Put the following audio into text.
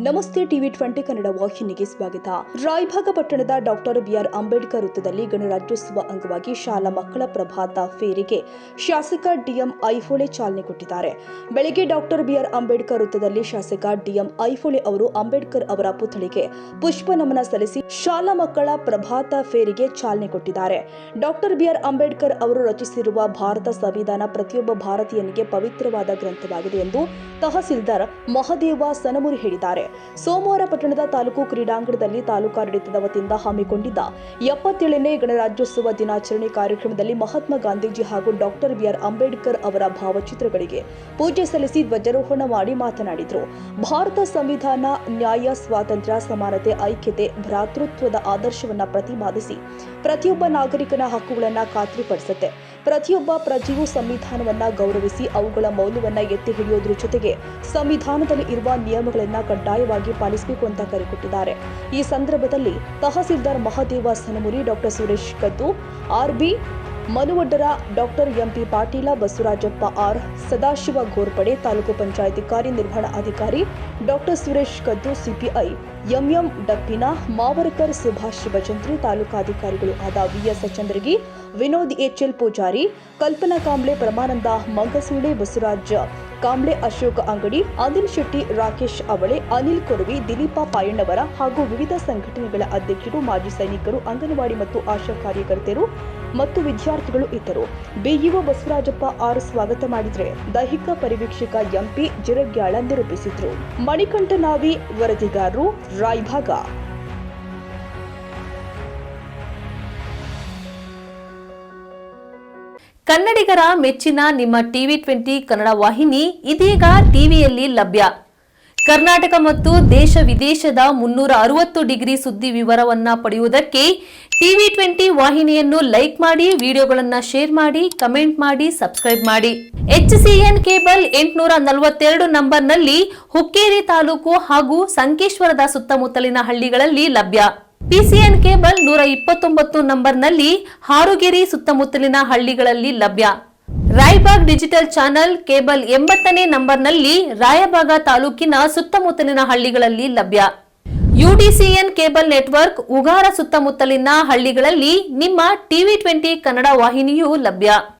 ನಮಸ್ತೆ ಟಿವಿ 20 ಕನ್ನಡ ವಾಹಿನಿಗೆ ಸ್ವಾಗತ. ರಾಯಭಾಗ ಪಟ್ಟಣದ ಡಾಕ್ಟರ್ ಬಿಆರ್ ಅಂಬೇಡ್ಕರ್ ವೃತ್ತದಲ್ಲಿ ಗಣರಾಜ್ಯೋತ್ಸವ ಅಂಗವಾಗಿ ಶಾಲಾ ಮಕ್ಕಳ ಪ್ರಭಾತ ಫೇರಿಗೆ ಶಾಸಕ ಡಿಎಂ ಐಹೊಳೆ ಚಾಲನೆ ಕೊಟ್ಟಿದ್ದಾರೆ. ಬೆಳಗ್ಗೆ ಡಾಕ್ಟರ್ ಬಿಆರ್ ಅಂಬೇಡ್ಕರ್ ವೃತ್ತದಲ್ಲಿ ಶಾಸಕ ಡಿಎಂ ಐಹೊಳೆ ಅವರು ಅಂಬೇಡ್ಕರ್ ಅವರ ಪುತ್ಥಳಿಗೆ ಪುಷ್ಪ ನಮನ ಸಲ್ಲಿಸಿ ಶಾಲಾ ಮಕ್ಕಳ ಪ್ರಭಾತ ಫೇರಿಗೆ ಚಾಲನೆ ಕೊಟ್ಟಿದ್ದಾರೆ. ಡಾಕ್ಟರ್ ಬಿಆರ್ ಅಂಬೇಡ್ಕರ್ ಅವರು ರಚಿಸಿರುವ ಭಾರತ ಸಂವಿಧಾನ ಪ್ರತಿಯೊಬ್ಬ ಭಾರತೀಯನಿಗೆ ಪವಿತ್ರವಾದ ಗ್ರಂಥವಾಗಿದೆ ಎಂದು ತಹಸೀಲ್ದಾರ್ ಮಹದೇವ ಸನಮುರಿ ಹೇಳಿದ್ದಾರೆ. ಸೋಮವಾರ ಪಟ್ಟಣದ ತಾಲೂಕು ಕ್ರೀಡಾಂಗಣದಲ್ಲಿ ತಾಲೂಕಾಡಳಿತದ ವತಿಯಿಂದ ಹಮ್ಮಿಕೊಂಡಿದ್ದ 77ನೇ ಗಣರಾಜ್ಯೋತ್ಸವ ದಿನಾಚರಣೆ ಕಾರ್ಯಕ್ರಮದಲ್ಲಿ ಮಹಾತ್ಮ ಗಾಂಧೀಜಿ ಹಾಗೂ ಡಾಕ್ಟರ್ ಬಿಆರ್ ಅಂಬೇಡ್ಕರ್ ಅವರ ಭಾವಚಿತ್ರಗಳಿಗೆ ಪೂಜೆ ಸಲ್ಲಿಸಿ ಧ್ವಜಾರೋಹಣ ಮಾಡಿ ಮಾತನಾಡಿದರು. ಭಾರತ ಸಂವಿಧಾನ ನ್ಯಾಯ, ಸ್ವಾತಂತ್ರ್ಯ, ಸಮಾನತೆ, ಐಕ್ಯತೆ, ಭ್ರಾತೃತ್ವದ ಆದರ್ಶವನ್ನು ಪ್ರತಿಪಾದಿಸಿ ಪ್ರತಿಯೊಬ್ಬ ನಾಗರಿಕನ ಹಕ್ಕುಗಳನ್ನು ಖಾತ್ರಿಪಡಿಸುತ್ತೆ. ಪ್ರತಿಯೊಬ್ಬ ಪ್ರಜೆಯೂ ಸಂವಿಧಾನವನ್ನ ಗೌರವಿಸಿ ಅವುಗಳ ಮೌಲ್ಯವನ್ನ ಎತ್ತಿ ಹಿಡಿಯೋದ್ರ ಜೊತೆಗೆ ಸಂವಿಧಾನದಲ್ಲಿ ಇರುವ ನಿಯಮಗಳನ್ನು ಕಡ್ಡಾಯವಾಗಿ ಪಾಲಿಸಬೇಕು ಅಂತ ಕರೆ ಕೊಟ್ಟಿದ್ದಾರೆ. ಈ ಸಂದರ್ಭದಲ್ಲಿ tahsildar Mahadeva Sanamuri, doctor Suresh Kaddu, R B Manuvaddara, doctor M P Patil, Basavarajappa R, Sadashiva Ghorpade, taluk panchayat ಕಾರ್ಯನಿರ್ವಹಣಾ ಅಧಿಕಾರಿ doctor Suresh Kaddu, CPI M M Dappina, Mavarakar Subhash Bhajantri, ತಾಲೂಕಾಧಿಕಾರಿಗಳು ಆದ ವಿಎಸ್ ಚಂದ್ರಗಿ, ವಿನೋದ್ ಎಚ್ಎಲ್ ಪೂಜಾರಿ, ಕಲ್ಪನಾ ಕಾಂಬ್ಳೆ, ಪರಮಾನಂದ ಮಂಗಸೂಳೆ, ಬಸವರಾಜ ಕಾಂಬ್ಳೆ, ಅಶೋಕ್ ಅಂಗಡಿ, ಅನಿಲ್ ಶೆಟ್ಟಿ, ರಾಕೇಶ್ ಅವಳೆ, ಅನಿಲ್ ಕೊರವಿ, ದಿಲೀಪ ಪಾಯಣ್ಣವರ ಹಾಗೂ ವಿವಿಧ ಸಂಘಟನೆಗಳ ಅಧ್ಯಕ್ಷರು, ಮಾಜಿ ಸೈನಿಕರು, ಅಂಗನವಾಡಿ ಮತ್ತು ಆಶಾ ಕಾರ್ಯಕರ್ತರು ಮತ್ತು ವಿದ್ಯಾರ್ಥಿಗಳು ಇದ್ದರು. ಬಿಇಒ ಬಸವರಾಜಪ್ಪ ಆರ್ ಸ್ವಾಗತ ಮಾಡಿದರೆ, ದೈಹಿಕ ಪರಿವೀಕ್ಷಕ ಎಂಪಿ ಜಿರಗ್ಯಾಳ ನಿರೂಪಿಸಿದ್ರು. ಮಣಿಕಂಠನಾವಿ ವರದಿಗಾರರು, ರಾಯಭಾಗ. ಕನ್ನಡಿಗರ ಮೆಚ್ಚಿನ ನಿಮ್ಮ ಟಿವಿ 20 ಕನ್ನಡ ವಾಹಿನಿ ಇದೀಗ ಟಿವಿಯಲ್ಲಿ ಲಭ್ಯ. ಕರ್ನಾಟಕ ಮತ್ತು ದೇಶ ವಿದೇಶದ 360 ಡಿಗ್ರಿ ಸುದ್ದಿ ವಿವರವನ್ನ ಪಡೆಯುವುದಕ್ಕೆ ಟಿವಿ 20 ವಾಹಿನಿಯನ್ನು ಲೈಕ್ ಮಾಡಿ, ವಿಡಿಯೋಗಳನ್ನು ಶೇರ್ ಮಾಡಿ, ಕಮೆಂಟ್ ಮಾಡಿ, ಸಬ್ಸ್ಕ್ರೈಬ್ ಮಾಡಿ. HCN ಕೇಬಲ್ 842 ನಂಬರ್ನಲ್ಲಿ ಹುಕ್ಕೇರಿ ತಾಲೂಕು ಹಾಗೂ ಸಂಕೇಶ್ವರದ ಸುತ್ತಮುತ್ತಲಿನ ಹಳ್ಳಿಗಳಲ್ಲಿ ಲಭ್ಯ. PCN ಕೇಬಲ್ 129 ನಂಬರ್ನಲ್ಲಿ ಹಾರುಗೆರೆ ಸುತ್ತಮುತ್ತಲಿನ ಹಳ್ಳಿಗಳಲ್ಲಿ ಲಭ್ಯ. ರಾಯಬಾಗ್ ಡಿಜಿಟಲ್ ಚಾನೆಲ್ ಕೇಬಲ್ 80ನೇ ನಂಬರ್ನಲ್ಲಿ ರಾಯಬಾಗ ತಾಲೂಕಿನ ಸುತ್ತಮುತ್ತಲಿನ ಹಳ್ಳಿಗಳಲ್ಲಿ ಲಭ್ಯ. UDCN ಕೇಬಲ್ ನೆಟ್ವರ್ಕ್ ಉಗಾರ ಸುತ್ತಮುತ್ತಲಿನ ಹಳ್ಳಿಗಳಲ್ಲಿ ನಿಮ್ಮ ಟಿವಿ 20 ಕನ್ನಡ ವಾಹಿನಿಯೂ ಲಭ್ಯ.